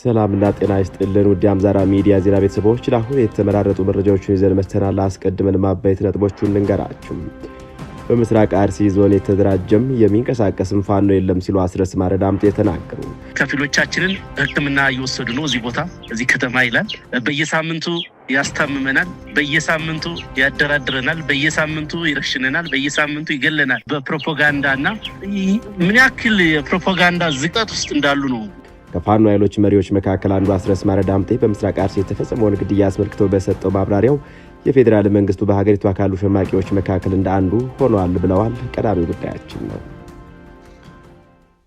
ሰላምና ጤና ይስጥልን ውድ የአምዛራ ሚዲያ ዜና ቤተሰቦች ለአሁን የተመራረጡ መረጃዎችን ይዘን መጥተናል። አስቀድመን ማባይት ነጥቦቹን ልንገራችሁ። በምስራቅ አርሲ ዞን የተደራጀም የሚንቀሳቀስም ፋኖ የለም ሲሉ አስረስ ማረዳምጤ ተናገሩ። ከፊሎቻችንን ሕክምና እየወሰዱ ነው እዚህ ቦታ እዚህ ከተማ ይላል። በየሳምንቱ ያስታምመናል፣ በየሳምንቱ ያደራድረናል፣ በየሳምንቱ ይረሽነናል፣ በየሳምንቱ ይገለናል። በፕሮፓጋንዳና ምን ያክል የፕሮፓጋንዳ ዝቅጠት ውስጥ እንዳሉ ነው። ከፋኖ ኃይሎች መሪዎች መካከል አንዱ አስረስ ማረዳምጤ በምስራቅ አርሲ የተፈጸመውን ግድያ አስመልክቶ በሰጠው ማብራሪያው የፌዴራል መንግስቱ በሀገሪቱ ካሉ ሸማቂዎች መካከል እንደ አንዱ ሆኗል ብለዋል። ቀዳሚው ጉዳያችን ነው።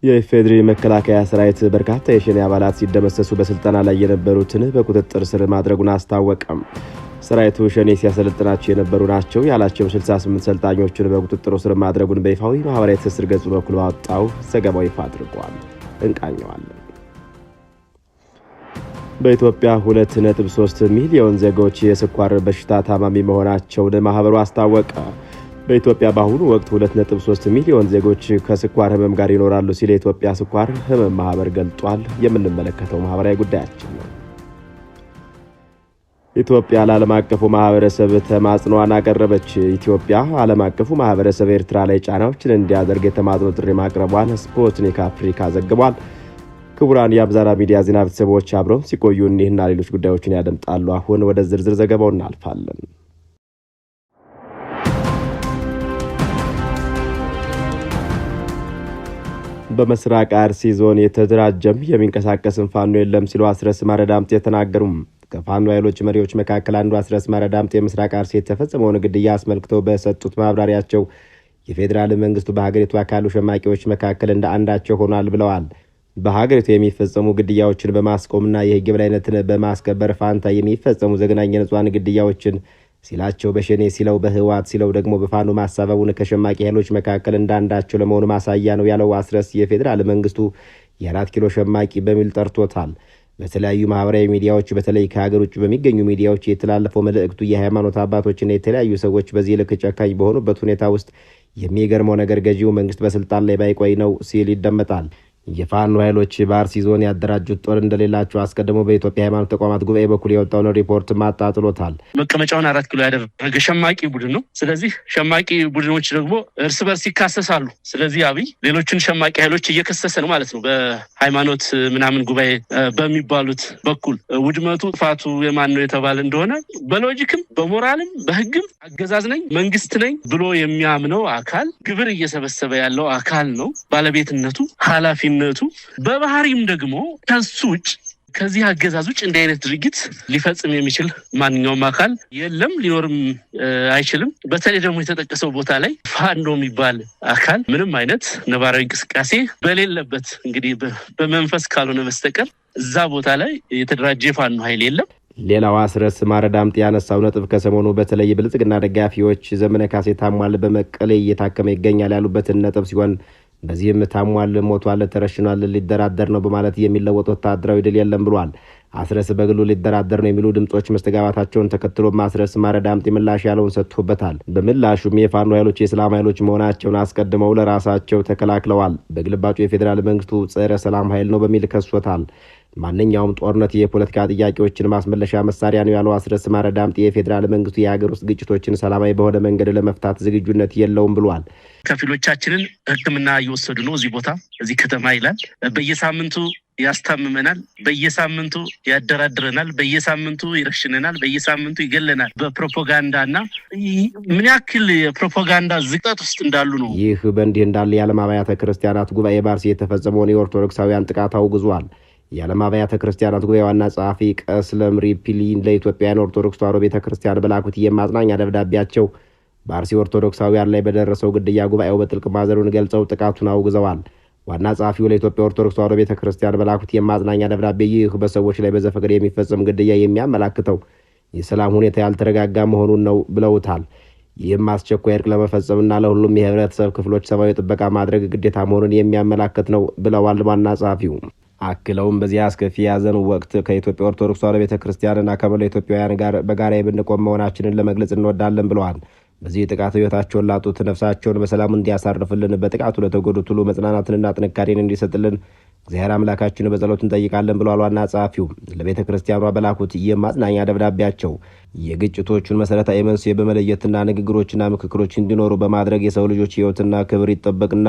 የኢፌዴሪ መከላከያ ሰራዊት በርካታ የሸኔ አባላት ሲደመሰሱ በስልጠና ላይ የነበሩትን በቁጥጥር ስር ማድረጉን አስታወቀም። ሰራዊቱ ሸኔ ሲያሰለጥናቸው የነበሩ ናቸው ያላቸው 68 ሰልጣኞችን በቁጥጥር ስር ማድረጉን በይፋዊ ማህበራዊ ትስስር ገጹ በኩል ባወጣው ዘገባው ይፋ አድርጓል። እንቃኘዋለን። በኢትዮጵያ 2.3 ሚሊዮን ዜጎች የስኳር በሽታ ታማሚ መሆናቸውን ማህበሩ አስታወቀ። በኢትዮጵያ በአሁኑ ወቅት 2.3 ሚሊዮን ዜጎች ከስኳር ህመም ጋር ይኖራሉ ሲል የኢትዮጵያ ስኳር ህመም ማህበር ገልጧል። የምንመለከተው ማህበራዊ ጉዳያችን ነው። ኢትዮጵያ ለዓለም አቀፉ ማህበረሰብ ተማጽኖዋን አቀረበች። ኢትዮጵያ ዓለም አቀፉ ማህበረሰብ ኤርትራ ላይ ጫናዎችን እንዲያደርግ የተማጽኖ ጥሪ ማቅረቧን ስፑትኒክ አፍሪካ ዘግቧል። ክቡራን የአምዛራ ሚዲያ ዜና ቤተሰቦች አብረው ሲቆዩ እኒህና ሌሎች ጉዳዮችን ያደምጣሉ። አሁን ወደ ዝርዝር ዘገባው እናልፋለን። በምስራቅ አርሲ ዞን የተደራጀም የሚንቀሳቀስም ፋኖ የለም ሲሉ አስረስ ማረዳምጤ ተናገሩ። ከፋኖ ኃይሎች መሪዎች መካከል አንዱ አስረስ ማረዳምጤ የምስራቅ አርሲ የተፈጸመውን ግድያ አስመልክቶ በሰጡት ማብራሪያቸው የፌዴራል መንግስቱ በሀገሪቱ ካሉ ሸማቂዎች መካከል እንደ አንዳቸው ሆኗል ብለዋል። በሀገሪቱ የሚፈጸሙ ግድያዎችን በማስቆምና የህግ የበላይነትን በማስከበር ፋንታ የሚፈጸሙ ዘግናኝ ንጹሃን ግድያዎችን ሲላቸው በሸኔ ሲለው በህወሓት ሲለው ደግሞ በፋኖ ማሳበቡን ከሸማቂ ኃይሎች መካከል እንዳንዳቸው ለመሆኑ ማሳያ ነው ያለው አስረስ የፌዴራል መንግስቱ የ4 ኪሎ ሸማቂ በሚል ጠርቶታል። በተለያዩ ማህበራዊ ሚዲያዎች በተለይ ከሀገር ውጭ በሚገኙ ሚዲያዎች የተላለፈው መልእክቱ የሃይማኖት አባቶችና የተለያዩ ሰዎች በዚህ ልክ ጨካኝ በሆኑበት ሁኔታ ውስጥ የሚገርመው ነገር ገዢው መንግስት በስልጣን ላይ ባይቆይ ነው ሲል ይደመጣል። የፋኖ ኃይሎች በአርሲ ዞን ያደራጁት ጦር እንደሌላቸው አስቀድሞ በኢትዮጵያ ሃይማኖት ተቋማት ጉባኤ በኩል የወጣውን ሪፖርት ማጣጥሎታል። መቀመጫውን 4 ኪሎ ያደረገ ሸማቂ ቡድን ነው። ስለዚህ ሸማቂ ቡድኖች ደግሞ እርስ በርስ ይካሰሳሉ። ስለዚህ አብይ ሌሎችን ሸማቂ ኃይሎች እየከሰሰ ነው ማለት ነው። በሃይማኖት ምናምን ጉባኤ በሚባሉት በኩል ውድመቱ ጥፋቱ የማን ነው የተባለ እንደሆነ በሎጂክም በሞራልም በህግም አገዛዝ ነኝ መንግስት ነኝ ብሎ የሚያምነው አካል ግብር እየሰበሰበ ያለው አካል ነው። ባለቤትነቱ ኃላፊ በባህሪም ደግሞ ከሱ ውጭ ከዚህ አገዛዝ ውጭ እንዲህ አይነት ድርጊት ሊፈጽም የሚችል ማንኛውም አካል የለም፣ ሊኖርም አይችልም። በተለይ ደግሞ የተጠቀሰው ቦታ ላይ ፋኖ የሚባል አካል ምንም አይነት ነባራዊ እንቅስቃሴ በሌለበት እንግዲህ በመንፈስ ካልሆነ በስተቀር እዛ ቦታ ላይ የተደራጀ ፋኖ ኃይል የለም። ሌላው አስረስ ማረዳምጤ ያነሳው ነጥብ ከሰሞኑ በተለይ ብልጽግና ደጋፊዎች ዘመነ ካሴ ታሟል በመቀሌ እየታከመ ይገኛል ያሉበትን ነጥብ ሲሆን በዚህም ታሟል፣ ሞቷል፣ ተረሽኗል፣ ሊደራደር ነው በማለት የሚለወጥ ወታደራዊ ድል የለም ብሏል። አስረስ በግሉ ሊደራደር ነው የሚሉ ድምጾች መስተጋባታቸውን ተከትሎ አስረስ ማረዳምጤ ምላሽ ያለውን ሰጥቶበታል። በምላሹም የፋኖ ኃይሎች የሰላም ኃይሎች መሆናቸውን አስቀድመው ለራሳቸው ተከላክለዋል። በግልባጩ የፌዴራል መንግስቱ ጸረ ሰላም ኃይል ነው በሚል ከሶታል። ማንኛውም ጦርነት የፖለቲካ ጥያቄዎችን ማስመለሻ መሳሪያ ነው ያለው አስረስ ማረዳምጤ የፌዴራል መንግስቱ የሀገር ውስጥ ግጭቶችን ሰላማዊ በሆነ መንገድ ለመፍታት ዝግጁነት የለውም ብሏል። ከፊሎቻችንን ሕክምና እየወሰዱ ነው እዚህ ቦታ እዚህ ከተማ ይላል። በየሳምንቱ ያስታምመናል፣ በየሳምንቱ ያደራድረናል፣ በየሳምንቱ ይረሽነናል፣ በየሳምንቱ ይገለናል። በፕሮፓጋንዳና ምን ያክል የፕሮፓጋንዳ ዝቅጠት ውስጥ እንዳሉ ነው። ይህ በእንዲህ እንዳለ የዓለም አብያተ ክርስቲያናት ጉባኤ በአርሲ የተፈጸመውን የኦርቶዶክሳውያን ጥቃት አውግዟል። የዓለም አብያተ ክርስቲያናት ጉባኤ ዋና ጸሐፊ ቀስለም ሪፒሊ ለኢትዮጵያን ኦርቶዶክስ ተዋሕዶ ቤተክርስቲያን በላኩት የማጽናኛ ደብዳቤያቸው በአርሲ ኦርቶዶክሳውያን ላይ በደረሰው ግድያ ጉባኤው በጥልቅ ማዘኑን ገልጸው ጥቃቱን አውግዘዋል። ዋና ጸሐፊው ለኢትዮጵያ ኦርቶዶክስ ተዋሕዶ ቤተክርስቲያን በላኩት የማጽናኛ ደብዳቤ ይህ በሰዎች ላይ በዘፈቀደ የሚፈጸም ግድያ የሚያመላክተው የሰላም ሁኔታ ያልተረጋጋ መሆኑን ነው ብለውታል። ይህም አስቸኳይ እርቅ ለመፈጸምና ለሁሉም የህብረተሰብ ክፍሎች ሰብአዊ ጥበቃ ማድረግ ግዴታ መሆኑን የሚያመላክት ነው ብለዋል ዋና ጸሐፊው። አክለውም በዚህ አስከፊ ያዘን ወቅት ከኢትዮጵያ ኦርቶዶክስ ተዋሕዶ ቤተክርስቲያንና ከመላው ኢትዮጵያውያን ጋር በጋራ የምንቆም መሆናችንን ለመግለጽ እንወዳለን ብለዋል። በዚህ ጥቃት ህይወታቸውን ላጡት ነፍሳቸውን በሰላም እንዲያሳርፍልን፣ በጥቃቱ ለተጎዱት ሁሉ መጽናናትንና ጥንካሬን እንዲሰጥልን እግዚአብሔር አምላካችን በጸሎት እንጠይቃለን ብለዋል ዋና ጸሐፊው። ለቤተ ክርስቲያኗ በላኩት የማጽናኛ ደብዳቤያቸው የግጭቶቹን መሰረታዊ መንስኤ በመለየትና ንግግሮችና ምክክሮች እንዲኖሩ በማድረግ የሰው ልጆች ሕይወትና ክብር ይጠበቅና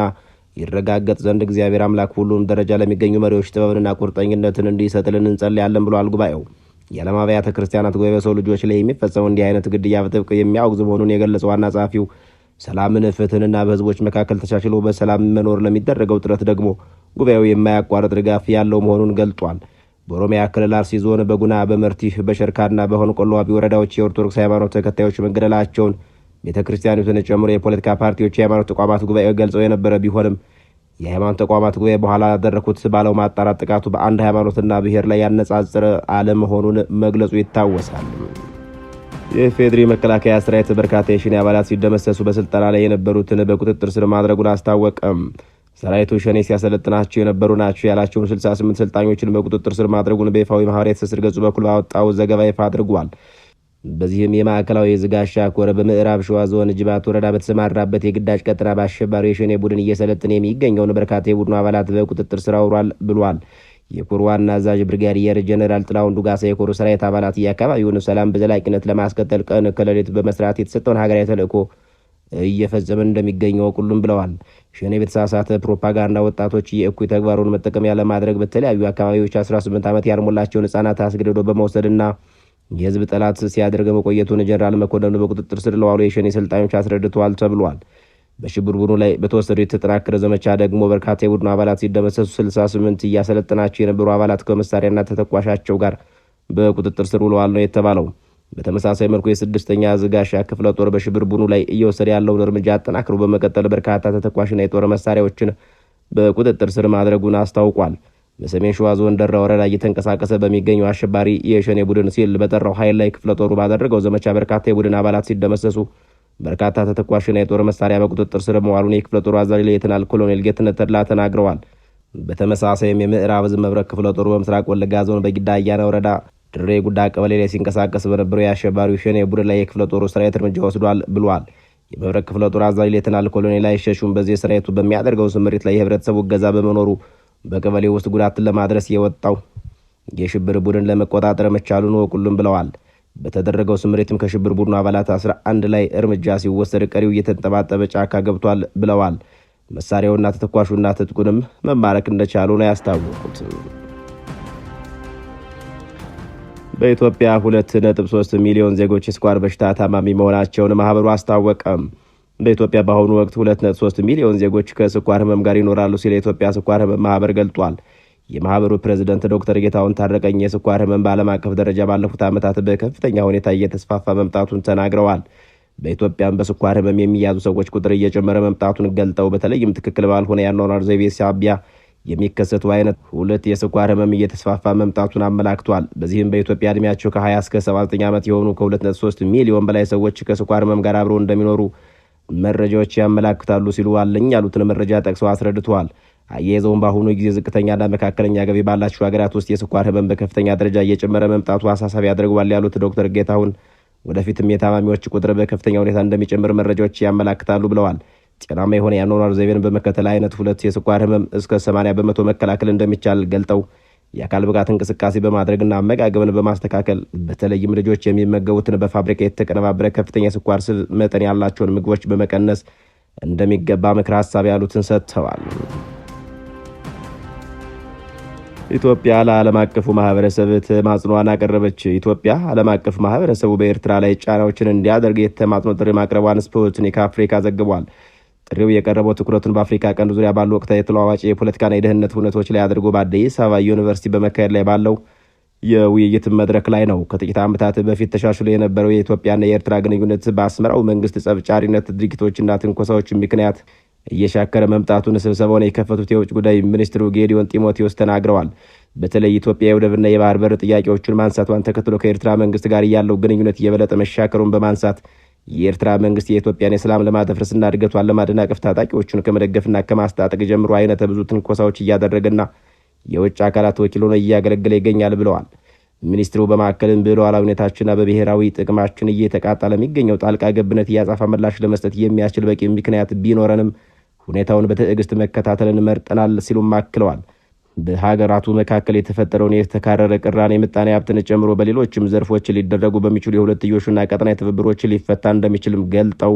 ይረጋገጥ ዘንድ እግዚአብሔር አምላክ ሁሉም ደረጃ ለሚገኙ መሪዎች ጥበብንና ቁርጠኝነትን እንዲሰጥልን እንጸልያለን ብለዋል ጉባኤው። የዓለም አብያተ ክርስቲያናት ጉባኤ በሰው ልጆች ላይ የሚፈጸመው እንዲህ አይነት ግድያ በጥብቅ የሚያወግዝ መሆኑን የገለጸው ዋና ጸሐፊው ሰላምን፣ ፍትህንና በህዝቦች መካከል ተቻችሎ በሰላም መኖር ለሚደረገው ጥረት ደግሞ ጉባኤው የማያቋርጥ ድጋፍ ያለው መሆኑን ገልጧል። በኦሮሚያ ክልል አርሲ ዞን በጉና፣ በመርቲህ፣ በሸርካና በሆንቆሎ ዋቢ ወረዳዎች የኦርቶዶክስ ሃይማኖት ተከታዮች መገደላቸውን ቤተ ክርስቲያኒቱን ጨምሮ የፖለቲካ ፓርቲዎች፣ የሃይማኖት ተቋማት ጉባኤ ገልጸው የነበረ ቢሆንም የሃይማኖት ተቋማት ጉባኤ በኋላ ያደረኩት ባለው ማጣራት ጥቃቱ በአንድ ሃይማኖትና ብሔር ላይ ያነጻጸረ አለመሆኑን መግለጹ ይታወሳል። የፌዴሪ መከላከያ ሰራዊት በርካታ የሸኔ አባላት ሲደመሰሱ በስልጠና ላይ የነበሩትን በቁጥጥር ስር ማድረጉን አስታወቀም። ሰራዊቱ ሸኔ ሲያሰለጥናቸው የነበሩ ናቸው ያላቸውን 68 ሰልጣኞችን በቁጥጥር ስር ማድረጉን በይፋዊ ማህበራዊ ትስስር ገጹ በኩል ባወጣው ዘገባ ይፋ አድርጓል። በዚህም የማዕከላዊ ዝጋሻ ኮር በምዕራብ ሸዋ ዞን ጅባት ወረዳ በተሰማራበት የግዳጅ ቀጠና በአሸባሪው የሸኔ ቡድን እየሰለጠነ የሚገኘውን በርካታ የቡድኑ አባላት በቁጥጥር ስር አውሏል ብሏል። የኮር ዋና አዛዥ ብርጋዴር ጀነራል ጥላሁን ዱጋሳ የኮሩ ሰራዊት አባላት የአካባቢውን ሰላም በዘላቂነት ለማስቀጠል ቀን ከሌሊት በመስራት የተሰጠውን ሀገራዊ ተልዕኮ እየፈጸመ እንደሚገኘው ሁሉም ብለዋል። ሸኔ በተሳሳተ ፕሮፓጋንዳ ወጣቶች የእኩይ ተግባሩን መጠቀሚያ ለማድረግ በተለያዩ አካባቢዎች 18 ዓመት ያልሞላቸውን ህጻናት አስገድዶ በመውሰድና የህዝብ ጠላት ሲያደርግ መቆየቱን ጀነራል መኮንኑ በቁጥጥር ስር ለዋሉ የሸኔ ሰልጣኞች አስረድተዋል ተብሏል። በሽብር ቡድኑ ላይ በተወሰደው የተጠናከረ ዘመቻ ደግሞ በርካታ የቡድኑ አባላት ሲደመሰሱ 68 እያሰለጠናቸው የነበሩ አባላት ከመሳሪያና ተተኳሻቸው ጋር በቁጥጥር ስር ውለዋል ነው የተባለው። በተመሳሳይ መልኩ የስድስተኛ ዝጋሻ ክፍለ ጦር በሽብር ቡድኑ ላይ እየወሰደ ያለውን እርምጃ አጠናክሮ በመቀጠል በርካታ ተተኳሽና የጦር መሳሪያዎችን በቁጥጥር ስር ማድረጉን አስታውቋል። በሰሜን ሸዋ ዞን ደራ ወረዳ እየተንቀሳቀሰ በሚገኘው አሸባሪ የሸኔ ቡድን ሲል በጠራው ኃይል ላይ ክፍለ ጦሩ ባደረገው ዘመቻ በርካታ የቡድን አባላት ሲደመሰሱ በርካታ ተተኳሽና የጦር መሳሪያ በቁጥጥር ስር መዋሉን የክፍለ ጦሩ አዛዥ ሌተናል ኮሎኔል ጌትነት ተድላ ተናግረዋል። በተመሳሳይም የምዕራብ ዕዝ መብረቅ ክፍለ ጦሩ በምስራቅ ወለጋ ዞን በጊዳ አያና ወረዳ ድሬ ጉዳ ቀበሌ ላይ ሲንቀሳቀስ በነበረው የአሸባሪው ሸኔ ቡድን ላይ የክፍለ ጦሩ ሰራዊት እርምጃ ወስዷል ብሏል። የመብረቅ ክፍለ ጦር አዛዥ ሌተናል ኮሎኔል አይሸሹም በዚህ ሰራዊቱ በሚያደርገው ስምሪት ላይ የህብረተሰቡ እገዛ በመኖሩ በቀበሌው ውስጥ ጉዳትን ለማድረስ የወጣው የሽብር ቡድን ለመቆጣጠር መቻሉን ወቁልም ብለዋል። በተደረገው ስምሪትም ከሽብር ቡድኑ አባላት 11 ላይ እርምጃ ሲወሰድ ቀሪው እየተንጠባጠበ ጫካ ገብቷል ብለዋል። መሳሪያውና ተተኳሹና ትጥቁንም መማረክ እንደቻሉ ነው ያስታወቁት። በኢትዮጵያ 2.3 ሚሊዮን ዜጎች የስኳር በሽታ ታማሚ መሆናቸውን ማህበሩ አስታወቀም። በኢትዮጵያ በአሁኑ ወቅት 2.3 ሚሊዮን ዜጎች ከስኳር ህመም ጋር ይኖራሉ ሲል የኢትዮጵያ ስኳር ህመም ማህበር ገልጧል። የማህበሩ ፕሬዝዳንት ዶክተር ጌታሁን ታረቀኝ የስኳር ህመም በዓለም አቀፍ ደረጃ ባለፉት ዓመታት በከፍተኛ ሁኔታ እየተስፋፋ መምጣቱን ተናግረዋል። በኢትዮጵያም በስኳር ህመም የሚያዙ ሰዎች ቁጥር እየጨመረ መምጣቱን ገልጠው በተለይም ትክክል ባልሆነ የአኗኗር ዘይቤ ሳቢያ የሚከሰቱ አይነት 2 የስኳር ህመም እየተስፋፋ መምጣቱን አመላክቷል። በዚህም በኢትዮጵያ እድሜያቸው ከ20 እስከ 79 ዓመት የሆኑ ከ2.3 ሚሊዮን በላይ ሰዎች ከስኳር ህመም ጋር አብረው እንደሚኖሩ መረጃዎች ያመላክታሉ ሲሉ አለኝ ያሉትን መረጃ ጠቅሰው አስረድተዋል። አያይዘውም በአሁኑ ጊዜ ዝቅተኛና መካከለኛ ገቢ ባላቸው ሀገራት ውስጥ የስኳር ህመም በከፍተኛ ደረጃ እየጨመረ መምጣቱ አሳሳቢ ያደርገዋል ያሉት ዶክተር ጌታሁን ወደፊትም የታማሚዎች ቁጥር በከፍተኛ ሁኔታ እንደሚጨምር መረጃዎች ያመላክታሉ ብለዋል። ጤናማ የሆነ የአኗኗር ዘይቤን በመከተል አይነት 2 የስኳር ህመም እስከ 80 በመቶ መከላከል እንደሚቻል ገልጠው የአካል ብቃት እንቅስቃሴ በማድረግና አመጋገብን በማስተካከል በተለይም ልጆች የሚመገቡትን በፋብሪካ የተቀነባበረ ከፍተኛ የስኳር ስብ መጠን ያላቸውን ምግቦች በመቀነስ እንደሚገባ ምክረ ሀሳብ ያሉትን ሰጥተዋል። ኢትዮጵያ ለዓለም አቀፉ ማህበረሰብ ተማጽኖዋን አቀረበች። ኢትዮጵያ ዓለም አቀፍ ማህበረሰቡ በኤርትራ ላይ ጫናዎችን እንዲያደርግ የተማጽኖ ጥሪ ማቅረቧን ስፑትኒክ አፍሪካ ዘግቧል። ጥሪው የቀረበው ትኩረቱን በአፍሪካ ቀንድ ዙሪያ ባሉ ወቅታዊ የተለዋዋጭ የፖለቲካና የደህንነት ሁነቶች ላይ አድርጎ በአዲስ አበባ ዩኒቨርሲቲ በመካሄድ ላይ ባለው የውይይት መድረክ ላይ ነው። ከጥቂት ዓመታት በፊት ተሻሽሎ የነበረው የኢትዮጵያና የኤርትራ ግንኙነት በአስመራው መንግስት ጸብጫሪነት ድርጊቶችና ትንኮሳዎች ምክንያት እየሻከረ መምጣቱን ስብሰባውን የከፈቱት የውጭ ጉዳይ ሚኒስትሩ ጌዲዮን ጢሞቴዎስ ተናግረዋል። በተለይ ኢትዮጵያ የወደብና የባህር በር ጥያቄዎችን ማንሳቷን ተከትሎ ከኤርትራ መንግስት ጋር ያለው ግንኙነት እየበለጠ መሻከሩን በማንሳት የኤርትራ መንግስት የኢትዮጵያን የሰላም ለማደፍረስና እድገቷን ለማደናቀፍ ታጣቂዎቹን ከመደገፍና ከማስታጠቅ ጀምሮ አይነተ ብዙ ትንኮሳዎች እያደረገና የውጭ አካላት ወኪል ሆኖ እያገለገለ ይገኛል ብለዋል። ሚኒስትሩ በማዕከልም በሉዓላዊነታችንና በብሔራዊ ጥቅማችን እየተቃጣ ለሚገኘው ጣልቃ ገብነት እያጻፋ ምላሽ ለመስጠት የሚያስችል በቂ ምክንያት ቢኖረንም ሁኔታውን በትዕግስት መከታተልን መርጠናል ሲሉም አክለዋል። በሀገራቱ መካከል የተፈጠረውን የተካረረ ቅራኔ ምጣኔ ሀብትን ጨምሮ በሌሎችም ዘርፎች ሊደረጉ በሚችሉ የሁለትዮሽና ቀጠናዊ ትብብሮች ሊፈታ እንደሚችልም ገልጠው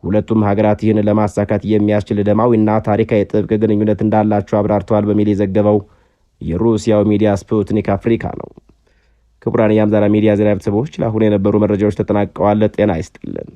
ሁለቱም ሀገራት ይህን ለማሳካት የሚያስችል ደማዊና ታሪካዊ ጥብቅ ግንኙነት እንዳላቸው አብራርተዋል በሚል የዘገበው የሩሲያው ሚዲያ ስፑትኒክ አፍሪካ ነው። ክቡራን የአምዛራ ሚዲያ ዜና ቤተሰቦች ለአሁኑ የነበሩ መረጃዎች ተጠናቀዋል። ጤና ይስጥልን።